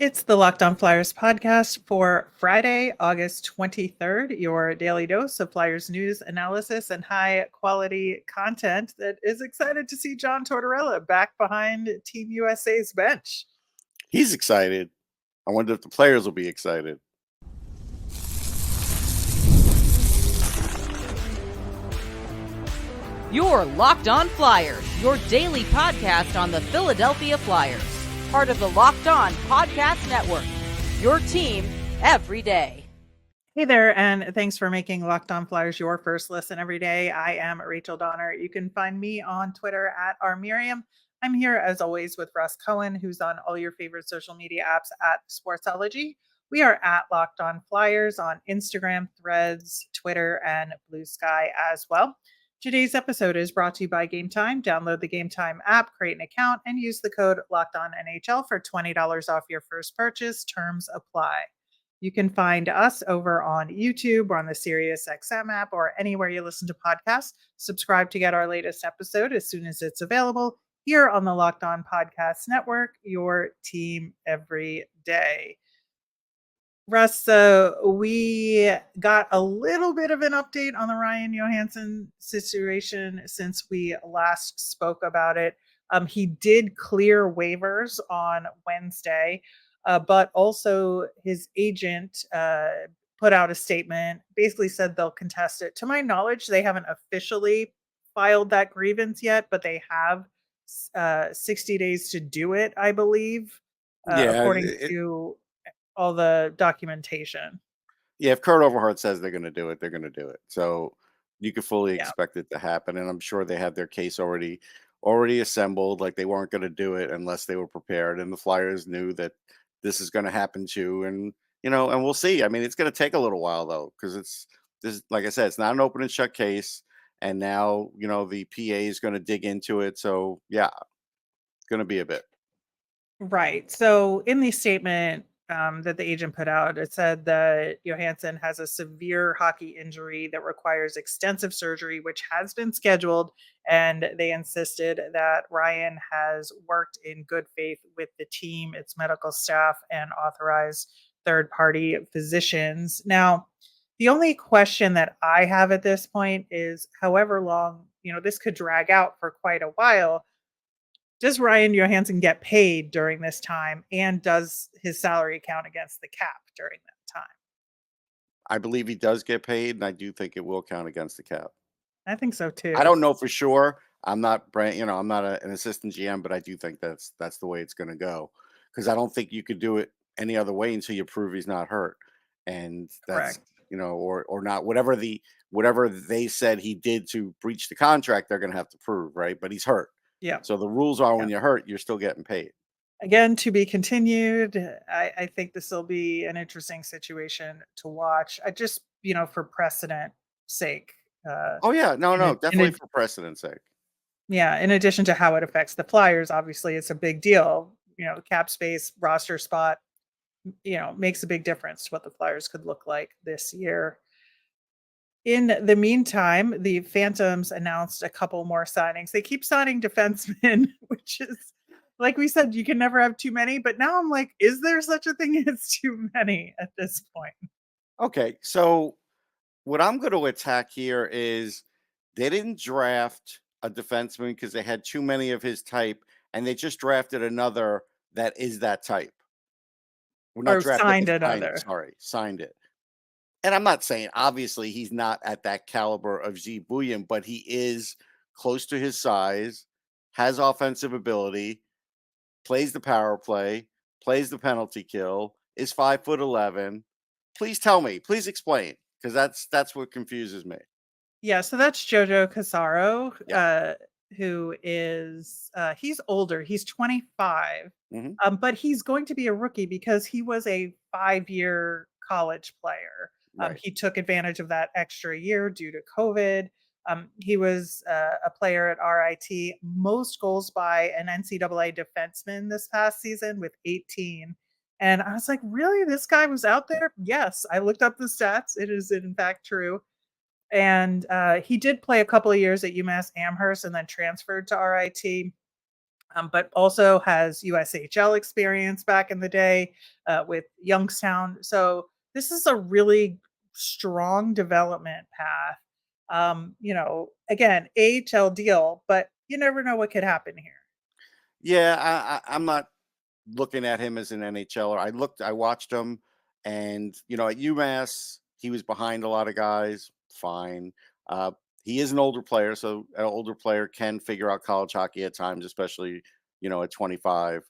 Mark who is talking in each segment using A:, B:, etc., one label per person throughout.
A: It's the Locked On Flyers podcast for Friday, August 23rd, your daily dose of Flyers news, analysis, and high quality content that is excited to see John Tortorella back behind Team USA's bench.
B: He's excited. I wonder if the players will be excited.
C: You're Locked On Flyers, your daily podcast on the Philadelphia Flyers. Part of the Locked On Podcast Network, your team every day.
A: Hey there, and thanks for making Locked On Flyers your first listen every day. I am Rachel Donner. You can find me on Twitter at rmiriam. I'm here as always with Russ Cohen, who's on all your favorite social media apps at Sportsology. We are at Locked On Flyers on Instagram, Threads, Twitter, and Blue Sky as well. Today's episode is brought to you by Game Time. Download the Game Time app, create an account, and use the code LOCKEDONNHL for $20 off your first purchase. Terms apply. You can find us over on YouTube or on the SiriusXM app or anywhere you listen to podcasts. Subscribe to get our latest episode as soon as it's available here on the Locked On Podcast Network, your team every day. Russ, we got a little bit of an update on the Ryan Johansen situation since we last spoke about it. He did clear waivers on Wednesday, but also his agent put out a statement, basically said they'll contest it. To my knowledge, they haven't officially filed that grievance yet, but they have 60 days to do it, I believe, according to all the documentation.
B: Yeah, if Kurt Overhart says they're going to do it, they're going to do it. So you could fully expect it to happen, and I'm sure they have their case already assembled. Like they weren't going to do it unless they were prepared, and the Flyers knew that this is going to happen too. And and we'll see. I mean, it's going to take a little while though, because this, like I said, it's not an open and shut case, and now the PA is going to dig into it. So yeah, it's going to be a bit.
A: Right. So in the statement that the agent put out, it said that Johansen has a severe hockey injury that requires extensive surgery, which has been scheduled. And they insisted that Ryan has worked in good faith with the team, its medical staff, and authorized third-party physicians. Now, the only question that I have at this point is however long, this could drag out for quite a while. Does Ryan Johansen get paid during this time, and does his salary count against the cap during that time?
B: I believe he does get paid, and I do think it will count against the cap.
A: I think so too.
B: I don't know for sure. I'm not, I'm not an assistant GM, but I do think that's the way it's going to go, because I don't think you could do it any other way until you prove he's not hurt, and that's
A: Correct.
B: or not whatever they said he did to breach the contract, they're going to have to prove, right? But he's hurt.
A: Yeah.
B: So the rules are when you're hurt, you're still getting paid.
A: Again, to be continued. I think this will be an interesting situation to watch. I just, for precedent sake.
B: Oh yeah, no, definitely for precedent's sake.
A: Yeah, in addition to how it affects the Flyers, obviously it's a big deal. Cap space, roster spot, makes a big difference to what the Flyers could look like this year. In the meantime, the Phantoms announced a couple more signings. They keep signing defensemen, which is, like we said, you can never have too many. But now I'm like, is there such a thing as too many at this point?
B: Okay, so what I'm going to attack here is they didn't draft a defenseman because they had too many of his type, and they just drafted another that is that type.
A: We're not drafted. Signed another.
B: Signed it. And I'm not saying, obviously, he's not at that caliber of Z Bouillon, but he is close to his size, has offensive ability, plays the power play, plays the penalty kill, is 5'11". Please tell me, please explain, because that's what confuses me.
A: Yeah, so that's Jojo Casaro, who is he's older. He's 25, but he's going to be a rookie because he was a 5-year college player. Right. He took advantage of that extra year due to COVID. He was a player at RIT, most goals by an NCAA defenseman this past season with 18. And I was like, really? This guy was out there? Yes, I looked up the stats. It is in fact true. And he did play a couple of years at UMass Amherst and then transferred to RIT. but also has USHL experience back in the day with Youngstown. So this is a really strong development path. Again, AHL deal, but you never know what could happen here.
B: Yeah, I'm not looking at him as an NHLer. I watched him, and at UMass, he was behind a lot of guys. Fine. Uh, he is an older player, so an older player can figure out college hockey at times, especially at 25.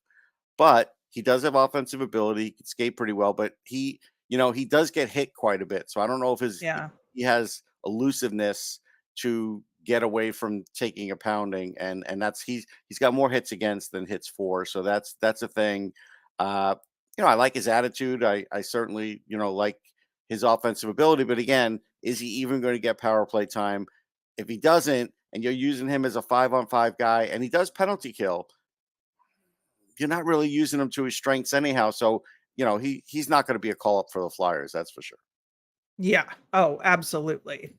B: But he does have offensive ability. He can skate pretty well, but he does get hit quite a bit. So I don't know if
A: Yeah.
B: he has elusiveness to get away from taking a pounding, and that's he's got more hits against than hits for. So that's a thing. Uh, I like his attitude. I certainly like his offensive ability, but again, is he even going to get power play time? If he doesn't, and you're using him as a 5-on-5 guy, and he does penalty kill, you're not really using him to his strengths anyhow. So, he's not going to be a call up for the Flyers. That's for sure.
A: Yeah. Oh, absolutely.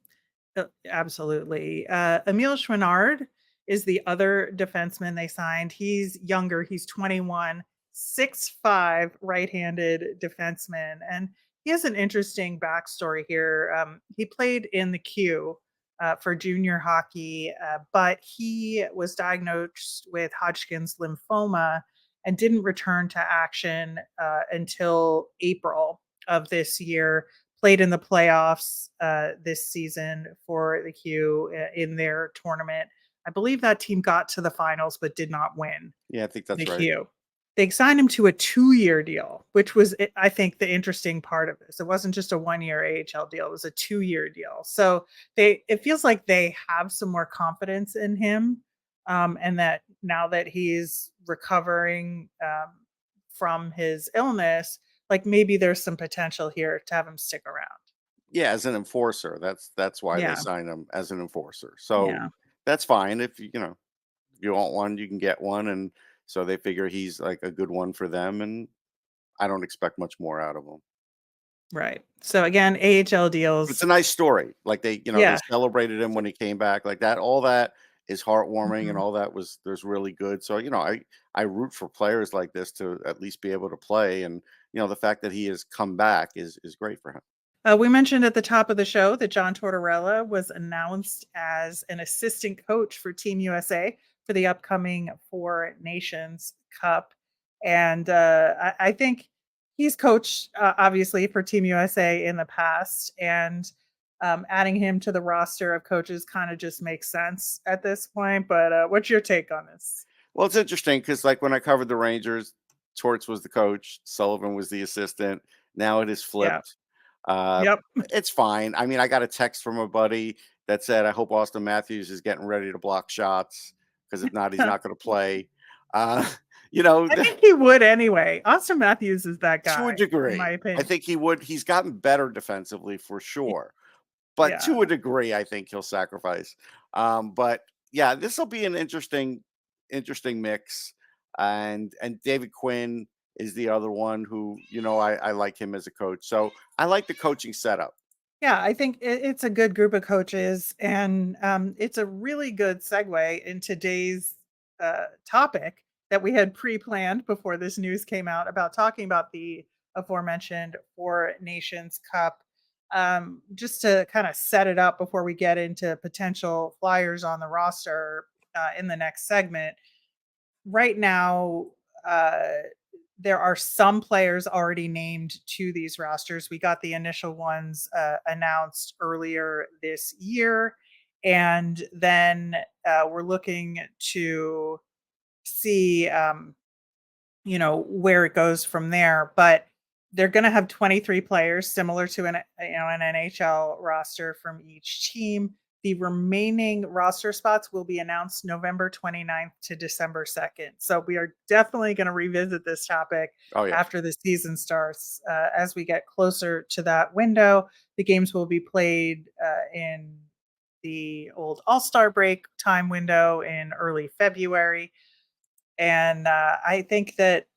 A: Absolutely. Emile Chouinard is the other defenseman they signed. He's younger. He's 21, 6'5", right-handed defenseman. And he has an interesting backstory here. He played in the Q for junior hockey, but he was diagnosed with Hodgkin's lymphoma and didn't return to action until April of this year. Played in the playoffs this season for the Q in their tournament. I believe that team got to the finals but did not win
B: Yeah, I think
A: the
B: that's right.
A: Q. They signed him to a 2-year deal, which was, I think, the interesting part of this. It wasn't just a 1-year AHL deal; it was a 2-year deal. So it feels like they have some more confidence in him, and that now that he's recovering from his illness, like maybe there's some potential here to have him stick around.
B: Yeah, as an enforcer. That's why they
A: Yeah,
B: signed him as an enforcer. So
A: yeah,
B: that's fine. If you want one, you can get one. And so they figure he's like a good one for them. And I don't expect much more out of him.
A: right. So again, AHL
B: It's
A: deals.
B: a nice story. Like they
A: Yeah.
B: celebrated him when he came back. Like that, all that is heartwarming, and
A: Mhm.
B: all that there's really good. So I root for players like this to at least be able to play, and the fact that he has come back is great for him.
A: We mentioned at the top of the show that John Tortorella was announced as an assistant coach for Team USA for the upcoming Four Nations Cup. And I think he's coached, obviously, for Team USA in the past. And adding him to the roster of coaches kind of just makes sense at this point. But what's your take on this?
B: Well, it's interesting because like when I covered the Rangers, Torts was the coach, Sullivan was the assistant. Now it is
A: Yeah.
B: flipped. Uh,
A: Yep.
B: it's fine. I mean, I got a text from a buddy that said, "I hope Austin Matthews is getting ready to block shots because if not, he's not going to play." Uh, you know,
A: I think he would anyway. Austin Matthews is that
B: to a
A: guy, in my
B: degree, I
A: opinion.
B: think he would. He's gotten better defensively for sure, but
A: Yeah.
B: to a degree, I think he'll sacrifice. But yeah, this will be an interesting mix. And David Quinn is the other one who I like him as a coach. So I like the coaching setup.
A: Yeah, I think it's a good group of coaches, and it's a really good segue in today's topic that we had pre-planned before this news came out about talking about the aforementioned Four Nations Cup. Just to kind of set it up before we get into potential Flyers on the roster in the next segment. Right now, uh, there are some players already named to these rosters. We got the initial ones announced earlier this year. And then we're looking to see, where it goes from there. But they're going to have 23 players, similar to an NHL roster from each team. The remaining roster spots will be announced November 29th to December 2nd. So we are definitely going to revisit this topic
B: Oh yeah.
A: after the season starts. As we get closer to that window, the games will be played in the old All-Star break time window in early February. And I think that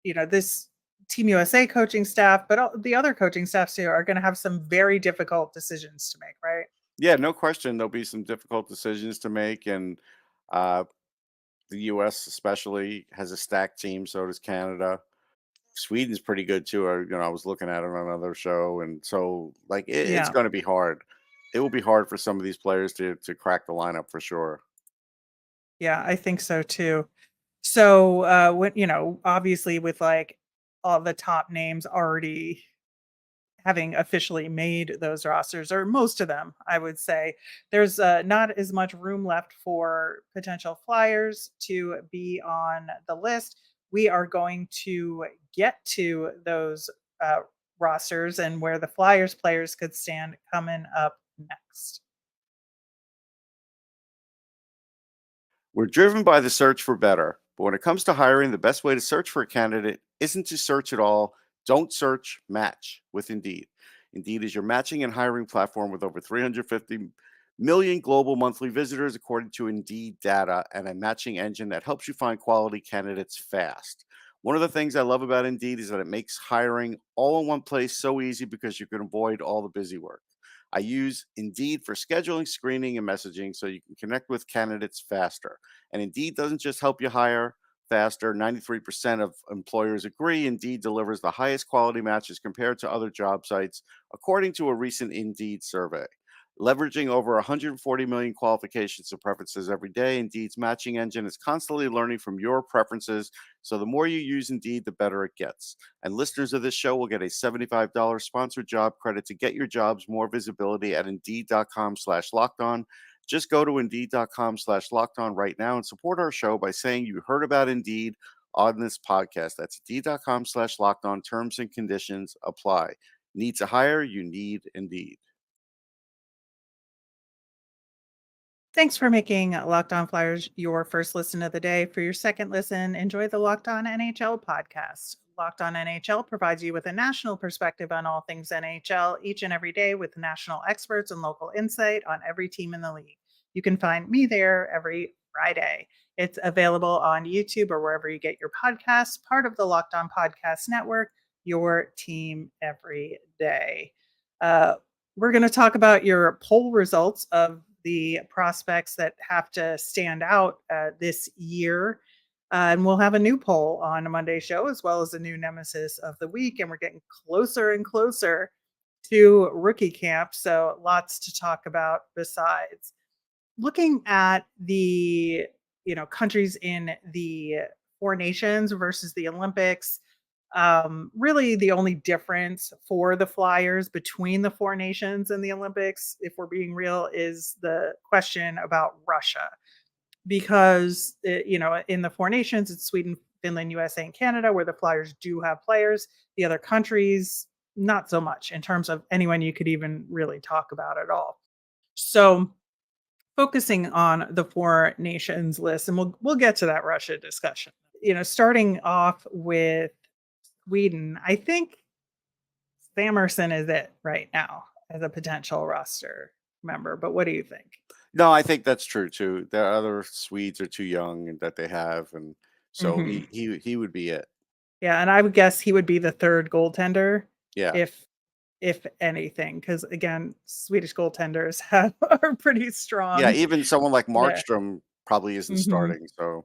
A: this Team USA coaching staff, but the other coaching staffs too, are going to have some very difficult decisions to make, right?
B: Yeah, no question. There'll be some difficult decisions to make, and uh, The US especially has a stacked team, so does Canada. Sweden's pretty good too. I was looking at it on another show, and so like it's
A: Yeah.
B: going to be hard. It will be hard for some of these players to crack the lineup for sure.
A: Yeah, I think so too. So, when obviously with like all the top names already having officially made those rosters, or most of them, I would say, there's not as much room left for potential flyers to be on the list. We are going to get to those uh, rosters and where the Flyers players could stand coming up next.
B: We're driven by the search for better, but when it comes to hiring, the best way to search for a candidate isn't to search at all. Don't search, match with Indeed. Indeed is your matching and hiring platform with over 350 million global monthly visitors, according to Indeed data, and a matching engine that helps you find quality candidates fast. One of the things I love about Indeed is that it makes hiring all in one place so easy because you can avoid all the busy work. I use Indeed for scheduling, screening, and messaging so you can connect with candidates faster. And Indeed doesn't just help you hire faster. 93% of employers agree Indeed delivers the highest quality matches compared to other job sites, according to a recent Indeed survey. Leveraging over 140 million qualifications and preferences every day, Indeed's matching engine is constantly learning from your preferences. So the more you use Indeed, the better it gets. And listeners of this show will get a $75 sponsored job credit to get your jobs more visibility at Indeed.com/lockedon. Just go to Indeed.com/lockedon right now and support our show by saying you heard about Indeed on this podcast. That's Indeed.com/lockedon. Terms and conditions apply. Need to hire? You need Indeed.
A: Thanks for making Locked On Flyers your first listen of the day. For your second listen, enjoy the Locked On NHL podcast. Locked On NHL provides you with a national perspective on all things NHL each and every day with national experts and local insight on every team in the league. You can find me there every Friday. It's available on YouTube or wherever you get your podcasts, part of the Locked On Podcast Network, your team every day. Uh, we're going to talk about your poll results of the prospects that have to stand out this year. And we'll have a new poll on a Monday show, as well as a new nemesis of the week. And we're getting closer and closer to rookie camp. So lots to talk about besides looking at the countries in the four nations versus the Olympics. Really, the only difference for the Flyers between the four nations and the Olympics, if we're being real, is the question about Russia. Because, in the four nations, it's Sweden, Finland, USA, and Canada, where the Flyers do have players. The other countries, not so much in terms of anyone you could even really talk about at all. So, focusing on the four nations list, and we'll get to that Russia discussion. Starting off with Sweden, I think Samerson is it right now as a potential roster member. But what do you think?
B: No, I think that's true too. The other Swedes are too young and that they have, and so
A: Hmm.
B: he would be it.
A: Yeah, and I would guess he would be the third goaltender
B: Yeah,
A: if anything, because again, Swedish goaltenders are pretty
B: yeah.
A: strong
B: Even someone like
A: there.
B: Markstrom probably isn't
A: Hmm.
B: starting. So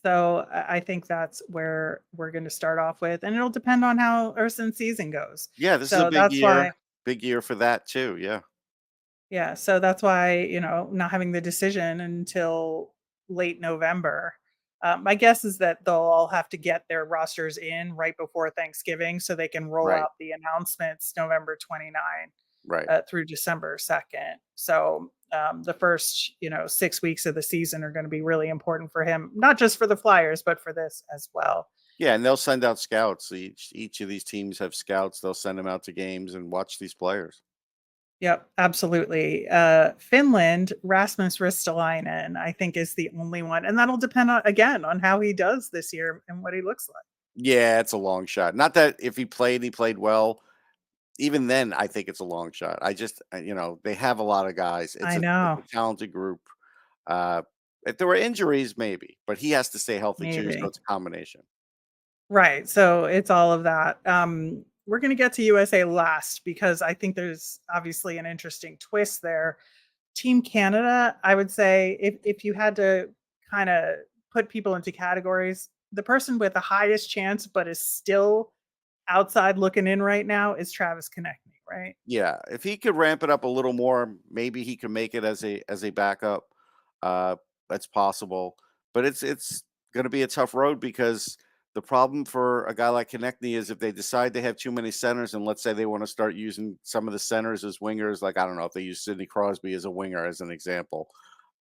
A: So I think that's where we're going to start off with, and it'll depend on how Urson's season goes.
B: yeah, this is a
A: So that's why.
B: big year for that too. Yeah,
A: Yeah, so that's why, not having the decision until late November. My guess is that they'll all have to get their rosters in right before Thanksgiving so they can roll
B: right,
A: out the announcements November 29
B: right.
A: through December 2nd. So the first, 6 weeks of the season are going to be really important for him, not just for the Flyers, but for this as well.
B: Yeah, and they'll send out scouts. Each of these teams have scouts. They'll send them out to games and watch these players.
A: Yep, absolutely. Finland, Rasmus Ristolainen, I think is the only one, and that'll depend on again on how he does this year and what he looks like.
B: Yeah, it's a long shot. Not that if he played well. Even then, I think it's a long shot. I just, they have a lot of guys.
A: I
B: It's
A: know,
B: a talented group. Uh, if there were injuries, maybe, but he has to stay healthy too. So
A: maybe.
B: it's a combination.
A: Right. So it's all of that. We're going to get to USA last because I think there's obviously an interesting twist there. Team Canada, I would say, if you had to kind of put people into categories, the person with the highest chance but is still outside looking in right now is Travis Konechny, right?
B: Yeah, if he could ramp it up a little more, maybe he can make it as a backup. Uh, that's possible, but it's going to be a tough road because the problem for a guy like Konechny is if they decide they have too many centers, and let's say they want to start using some of the centers as wingers, like I don't know if they use Sidney Crosby as a winger as an example.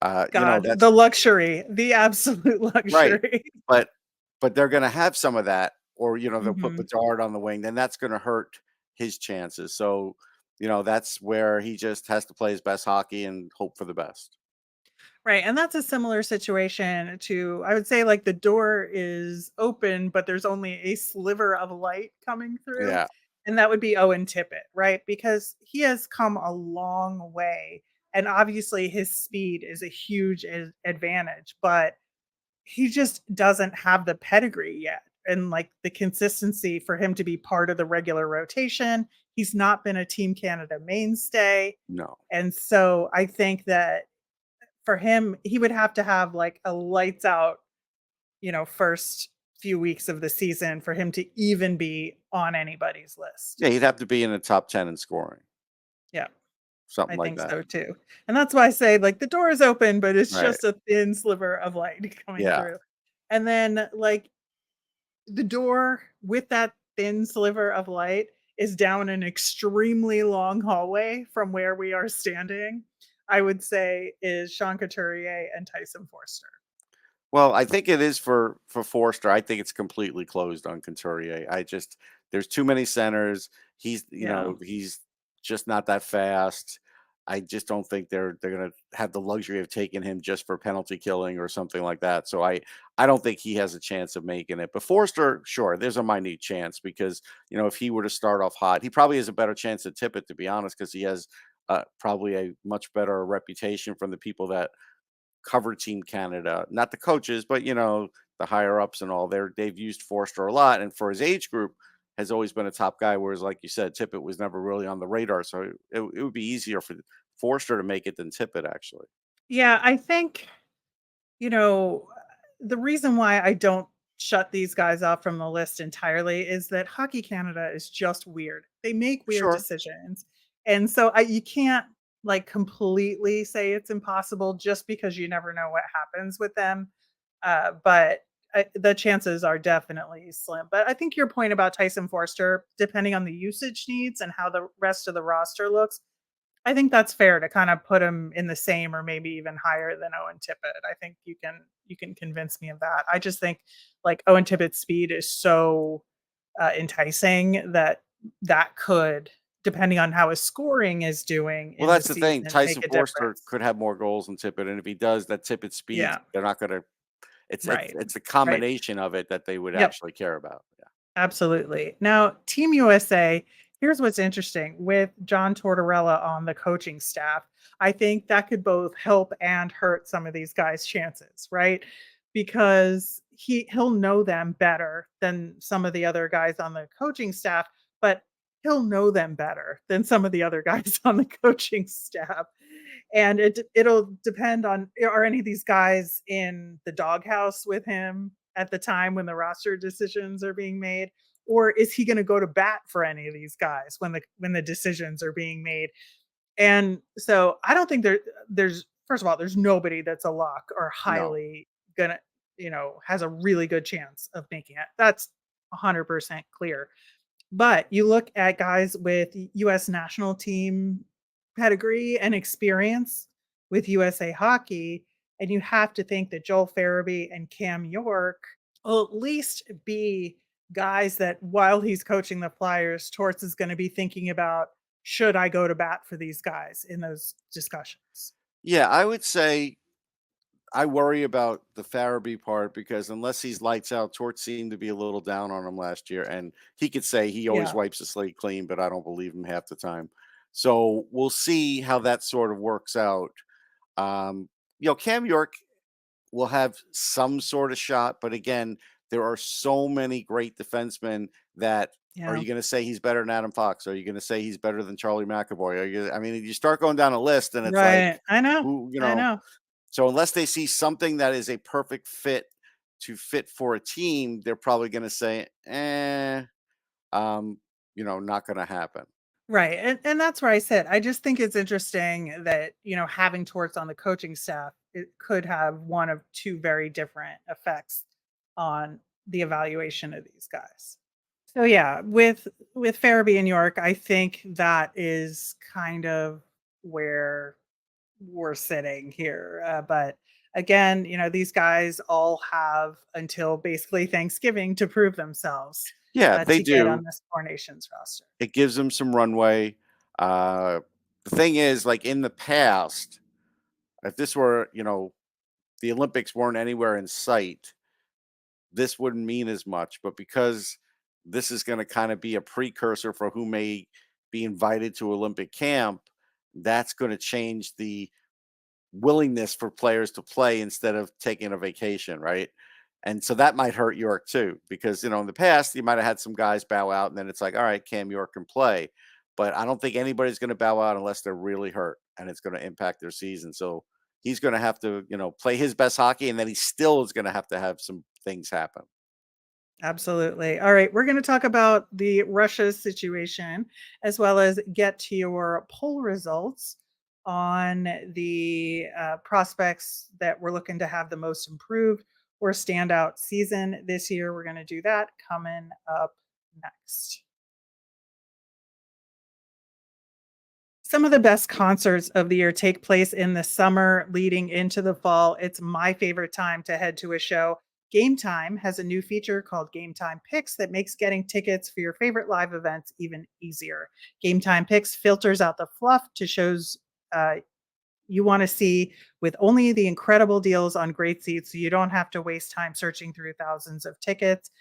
A: God, the
B: That's
A: luxury, the absolute
B: right,
A: luxury.
B: but they're going to have some of that, or they'll put
A: Mhm.
B: Bedard on the wing, then that's going to hurt his chances. So, that's where he just has to play his best hockey and hope for the best.
A: Right, and that's a similar situation to I would say, like, the door is open, but there's only a sliver of light coming through,
B: Yeah,
A: and that would be Owen Tippett, right? Because he has come a long way, and obviously his speed is a huge advantage, but he just doesn't have the pedigree yet and, like, the consistency for him to be part of the regular rotation. He's not been a Team Canada mainstay,
B: no.
A: and so I think that for him, he would have to have like a lights out, first few weeks of the season for him to even be on anybody's list.
B: Yeah, he'd have to be in the top 10 in scoring,
A: Yeah,
B: something
A: I
B: like
A: think
B: that.
A: so too. And that's why I say like the door is open, but it's
B: Right.
A: just a thin sliver of light coming
B: Yeah.
A: through. And then like the door with that thin sliver of light is down an extremely long hallway from where we are standing. I would say is Sean Couturier and Tyson Forster.
B: Well, I think it is for Forster. I think it's completely closed on Couturier. There's too many centers.
A: Yeah.
B: He's just not that fast. I just don't think they're gonna have the luxury of taking him just for penalty killing or something like that. So I don't think he has a chance of making it. But Forster, sure, there's a minute chance because if he were to start off hot, he probably has a better chance at Tippett, to be honest, because he has probably a much better reputation from the people that cover Team Canada, not the coaches, but the higher ups and all. They've used Forster a lot, and for his age group, has always been a top guy. Whereas, like you said, Tippett was never really on the radar, so it would be easier for Forster to make it than Tippett, actually.
A: Yeah, I think, you know, the reason why I don't shut these guys off from the list entirely is that Hockey Canada is just weird. They make weird
B: Sure.
A: decisions. And so you can't like completely say it's impossible just because you never know what happens with them. But the chances are definitely slim. But I think your point about Tyson Forster, depending on the usage needs and how the rest of the roster looks, I think that's fair to kind of put him in the same or maybe even higher than Owen Tippett. I think you can convince me of that. I just think like Owen Tippett's speed is so enticing that that could, depending on how his scoring is doing
B: Well,
A: in the
B: that's the thing.
A: season,
B: Tyson
A: make a
B: Forster
A: difference.
B: could have more goals than Tippett, and if he does, that Tippett speed,
A: Yeah,
B: they're not going to. It's
A: right,
B: it's the
A: right.
B: combination of it that they would
A: Yep.
B: actually care about. Yeah.
A: Absolutely. Now, Team USA, here's what's interesting with John Tortorella on the coaching staff. I think that could both help and hurt some of these guys' chances, right? Because he'll know them better than some of the other guys on the coaching staff, but he'll know them better than some of the other guys on the coaching staff. And it'll depend on are any of these guys in the doghouse with him at the time when the roster decisions are being made, or is he going to go to bat for any of these guys when the decisions are being made? And so I don't think there's first of all there's nobody that's a lock or
B: No.
A: highly gonna has a really good chance of making it. That's 100% clear. But you look at guys with US national team pedigree and experience with USA Hockey, and you have to think that Joel Farabee and Cam York will at least be guys that while he's coaching the Flyers, Torts is going to be thinking about should I go to bat for these guys in those discussions?
B: Yeah, I would say I worry about the Farabee part because unless he's lights out, Torts seemed to be a little down on him last year, and he could say he always
A: Yeah.
B: wipes the slate clean, but I don't believe him half the time. So we'll see how that sort of works out. Um, Cam York will have some sort of shot, but again, there are so many great defensemen that are
A: Yeah.
B: you going to say he's better than Adam Fox? Are you going to say he's better than Charlie McAvoy? I mean, you start going down a list, and it's like,
A: Right. I know.
B: who,
A: I know.
B: so unless they see something that is a perfect fit to fit for a team, they're probably going to say, not going to happen.
A: Right. And that's where I sit. I just think it's interesting that, having Torts on the coaching staff, it could have one of two very different effects on the evaluation of these guys. So yeah, with Farabee and York, I think that is kind of where we're sitting here. But again, these guys all have until basically Thanksgiving to prove themselves
B: Yeah, they
A: to get on
B: do.
A: this Four Nations roster.
B: It gives them some runway. The thing is, like in the past, if this were, the Olympics weren't anywhere in sight, this wouldn't mean as much. But because this is going to kind of be a precursor for who may be invited to Olympic camp, that's going to change the willingness for players to play instead of taking a vacation, right? And so that might hurt York too, because in the past you might have had some guys bow out, and then it's like, all right, Cam York can play, but I don't think anybody's going to bow out unless they're really hurt, and it's going to impact their season. So he's going to have to, play his best hockey, and then he still is going to have some things happen.
A: Absolutely. All right, we're going to talk about the Russia situation as well as get to your poll results on the prospects that we're looking to have the most improved or standout season this year. We're going to do that coming up next. Some of the best concerts of the year take place in the summer leading into the fall. It's my favorite time to head to a show. Game Time has a new feature called Game Time Picks that makes getting tickets for your favorite live events even easier. Game Time Picks filters out the fluff to shows you want to see with only the incredible deals on great seats, so you don't have to waste time searching through thousands of tickets.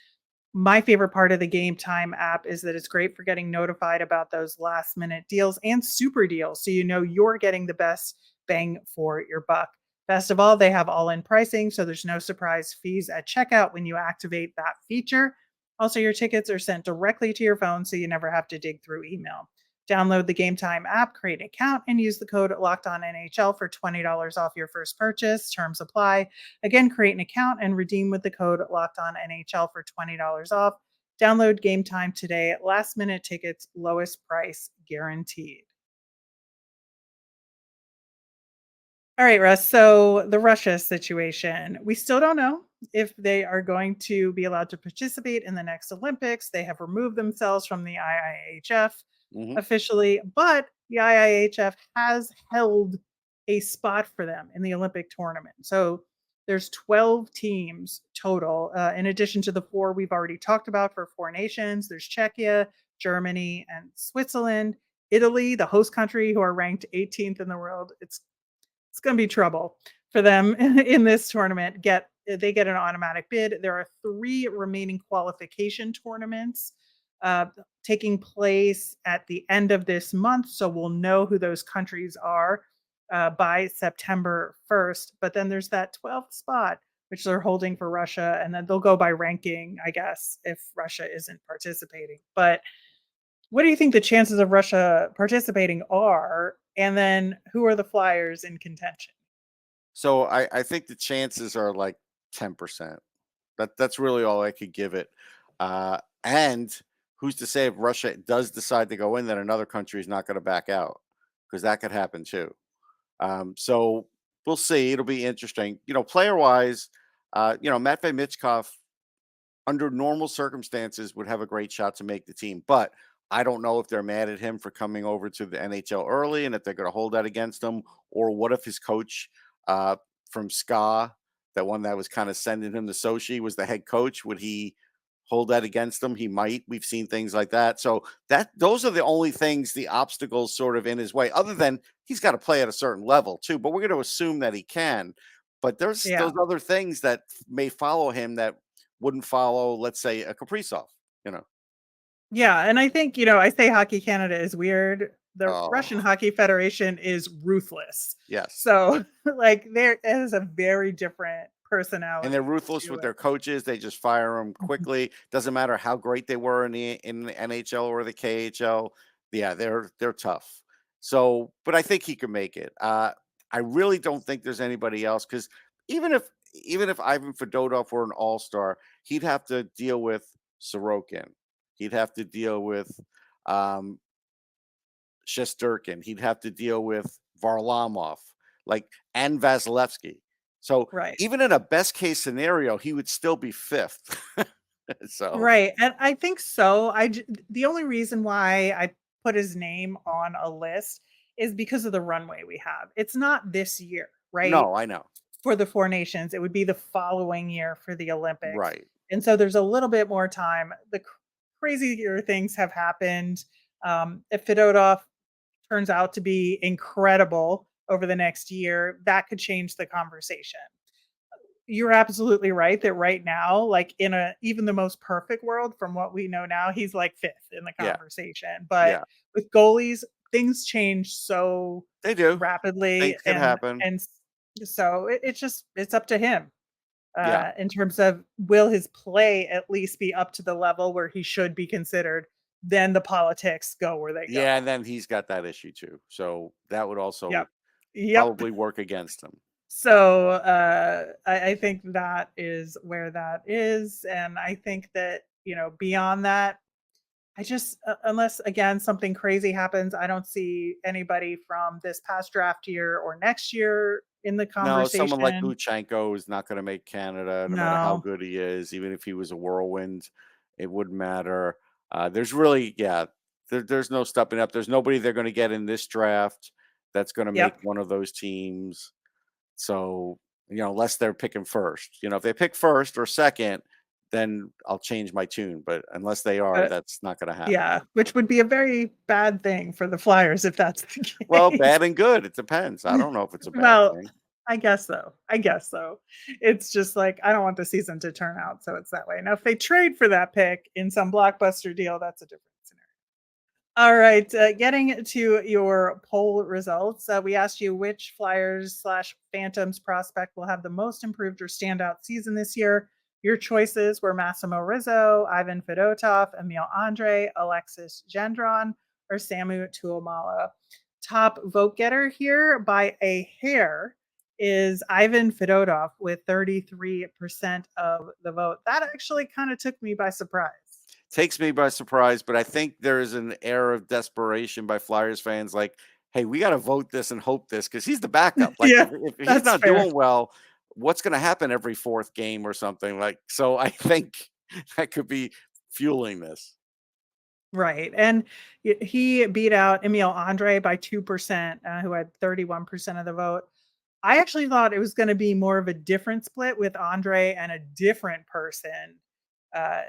A: My favorite part of the Game Time app is that it's great for getting notified about those last minute deals and super deals, so you're getting the best bang for your buck. Best of all, they have all-in pricing, so there's no surprise fees at checkout when you activate that feature. Also, your tickets are sent directly to your phone, so you never have to dig through email. Download the Game Time app, create an account, and use the code LOCKEDONNHL for $20 off your first purchase. Terms apply. Again, create an account and redeem with the code LOCKEDONNHL for $20 off. Download Game Time today. Last minute tickets, lowest price guaranteed. All right, Russ. So the Russia situation, we still don't know if they are going to be allowed to participate in the next Olympics. They have removed themselves from the IIHF officially, but the IIHF has held a spot for them in the Olympic tournament. So there's 12 teams total, in addition to the 4 we've already talked about for Four Nations. There's Czechia, Germany, and Switzerland. Italy, the host country, who are ranked 18th in the world. It's going to be trouble for them in this tournament. They get an automatic bid. There are 3 remaining qualification tournaments taking place at the end of this month, so we'll know who those countries are by September 1st. But then there's that 12th spot, which they're holding for Russia, and then they'll go by ranking, I guess, if Russia isn't participating. But what do you think the chances of Russia participating are? And then who are the Flyers in contention?
B: So I think the chances are like 10%. That's really all I could give it. And who's to say if Russia does decide to go in, then another country is not going to back out, because that could happen too. So we'll see. It'll be interesting. Player wise, Matvei Michkov, under normal circumstances, would have a great shot to make the team. But I don't know if they're mad at him for coming over to the NHL early and if they're going to hold that against him, or what if his coach from SKA, that one that was kind of sending him to Sochi, was the head coach. Would he hold that against him? He might. We've seen things like that. So those are the only things, the obstacles sort of in his way, other than he's got to play at a certain level too. But we're going to assume that he can. But there's those other things that may follow him that wouldn't follow, let's say, a Kaprizov,
A: Yeah, and I think, I say Hockey Canada is weird. The Russian Hockey Federation is ruthless.
B: Yes.
A: So, there is a very different personality.
B: And they're ruthless with their coaches. They just fire them quickly. Doesn't matter how great they were in the NHL or the KHL. Yeah, they're tough. So, but I think he could make it. I really don't think there's anybody else, because even even if Ivan Fedotov were an all-star, he'd have to deal with Sorokin. He'd have to deal with um, Shesterkin. He'd have to deal with Varlamov, like, and Vasilevsky. So
A: Right.
B: even in a best case scenario, he would still be fifth. So
A: Right, and I think so. The only reason why I put his name on a list is because of the runway we have. It's not this year, right?
B: no, I know.
A: For the 4 nations, it would be the following year for the Olympics,
B: Right.
A: and so there's a little bit more time. The crazier things have happened. If Fedotov turns out to be incredible over the next year, that could change the conversation. You're absolutely right that right now, like in a even the most perfect world from what we know now, he's like 5th in the
B: Yeah.
A: conversation. But
B: Yeah.
A: with goalies, things change so
B: They do.
A: rapidly
B: Things can happen.
A: so it's up to him
B: Yeah.
A: in terms of will his play at least be up to the level where he should be considered, then the politics go where they go.
B: Yeah, and then he's got that issue too. So that would also
A: Yep. Yep.
B: probably work against him.
A: So I think that is where that is. And I think that, beyond that, I just, unless again something crazy happens, I don't see anybody from this past draft year or next year in the
B: No, someone like
A: conversation.
B: Luchenko is not going to make Canada, no matter how
A: No.
B: good he is. Even if he was a whirlwind, it wouldn't matter. There's really, yeah, there's no stepping up. There's nobody they're going to get in this draft that's going to make
A: Yep.
B: one of those teams. So, unless they're picking first, if they pick first or second, then I'll change my tune. But unless they are,
A: But
B: that's not going to happen.
A: yeah, which would be a very bad thing for the Flyers if that's the
B: Well,
A: case.
B: bad and good. It depends. I don't know if it's a bad
A: Well,
B: thing.
A: I guess so. I guess so. It's just like I don't want the season to turn out so it's that way. Now, if they trade for that pick in some blockbuster deal, that's a different scenario. All right, getting to your poll results, we asked you which Flyers/Phantoms prospect will have the most improved or standout season this year. Your choices were Massimo Rizzo, Ivan Fedotov, Emil Andre, Alexis Gendron, or Samu Tuomala. Top vote getter here by a hair is Ivan Fedotov with 33% of the vote. That actually kind of took me by surprise.
B: Takes me by surprise, but I think there is an air of desperation by Flyers fans like, "Hey, we gotta vote this and hope this because he's the backup. Like,
A: Yeah,
B: if he's
A: that's
B: not
A: fair.
B: doing well, what's gonna happen every 4th game or something?" Like, so I think that could be fueling this.
A: Right, and he beat out Emil Andre by 2%, who had 31% of the vote. I actually thought it was gonna be more of a different split with Andre and a different person, uh,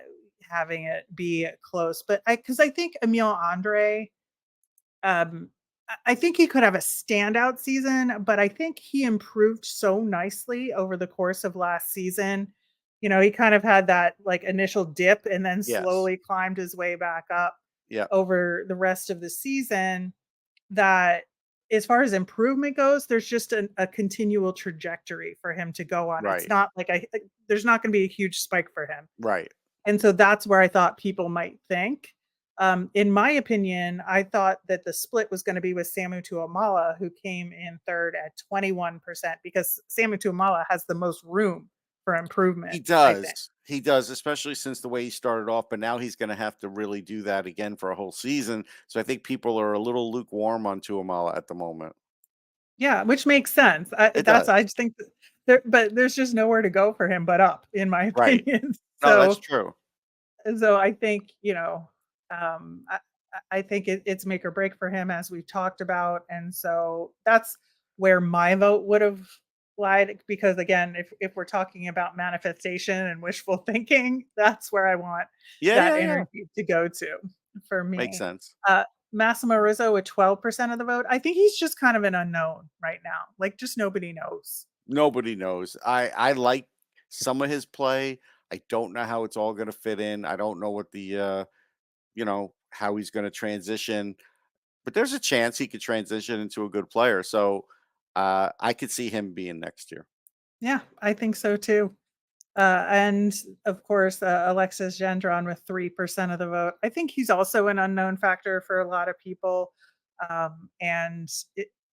A: having it be close, but because I think Emil Andre, um, I think he could have a standout season, but I think he improved so nicely over the course of last season. He kind of had that like initial dip and then
B: Yes.
A: slowly climbed his way back up
B: Yeah.
A: over the rest of the season. That as far as improvement goes, there's just a continual trajectory for him to go on. It's
B: Right.
A: not like there's not going to be a huge spike for him.
B: Right.
A: And so that's where I thought people might think. In my opinion, I thought that the split was going to be with Samu Tuomala, who came in third at 21%, because Samu Tuomala has the most room for
B: He
A: improvement, I think.
B: does. He does, especially since the way he started off, but now he's gonna have to really do that again for a whole season. So I think people are a little lukewarm on Tuamala at the moment.
A: Yeah, which makes sense.
B: It does.
A: I just think that there's just nowhere to go for him but up, in my
B: Right.
A: opinion.
B: No, that's
A: So
B: true.
A: I think, um, I, I think it's make or break for him, as we've talked about. And so that's where my vote would have lied. Because again, if we're talking about manifestation and wishful thinking, that's where I want
B: Yeah,
A: that
B: yeah, yeah.
A: energy to go to for
B: Makes
A: me.
B: sense.
A: Massimo Rizzo with 12% of the vote. I think he's just kind of an unknown right now. Like just nobody knows.
B: Nobody knows. I like some of his play. I don't know how it's all gonna fit in. I don't know what the how he's gonna transition, but there's a chance he could transition into a good player. So I could see him being next year.
A: Yeah, I think so too. And of course, Alexis Gendron with 3% of the vote. I think he's also an unknown factor for a lot of people. And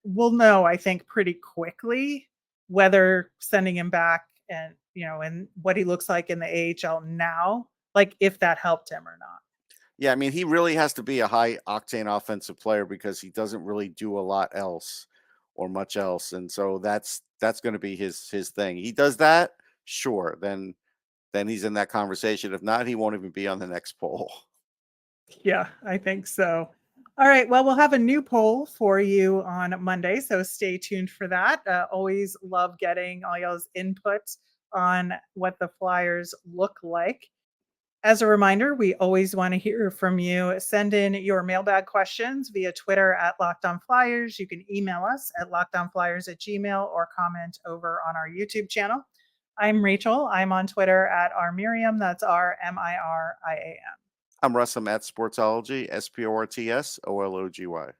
A: we'll know, I think, pretty quickly whether sending him back and and what he looks like in the AHL now, like if that helped him or not.
B: Yeah, I mean, he really has to be a high octane offensive player because he doesn't really do a lot else or much else, and so that's going to be his thing. He does that, sure, then he's in that conversation. If not, he won't even be on the next poll.
A: Yeah, I think so. All right. Well, we'll have a new poll for you on Monday, so stay tuned for that. Always love getting all y'all's input on what the Flyers look like. As a reminder, we always want to hear from you. Send in your mailbag questions via Twitter at Locked On Flyers. You can email us at lockedonflyers@gmail or comment over on our YouTube channel. I'm Rachel. I'm on Twitter at rmiriam. That's RMIRIAM.
B: I'm Russ. I'm at Sportsology, SPORTSOLOGY.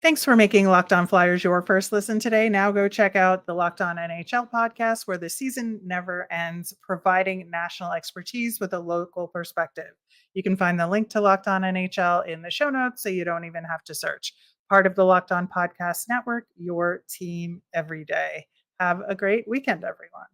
A: Thanks for making Locked On Flyers your first listen today. Now go check out the Locked On NHL podcast, where the season never ends, providing national expertise with a local perspective. You can find the link to Locked On NHL in the show notes, so you don't even have to search. Part of the Locked On Podcast Network, your team every day. Have a great weekend, everyone.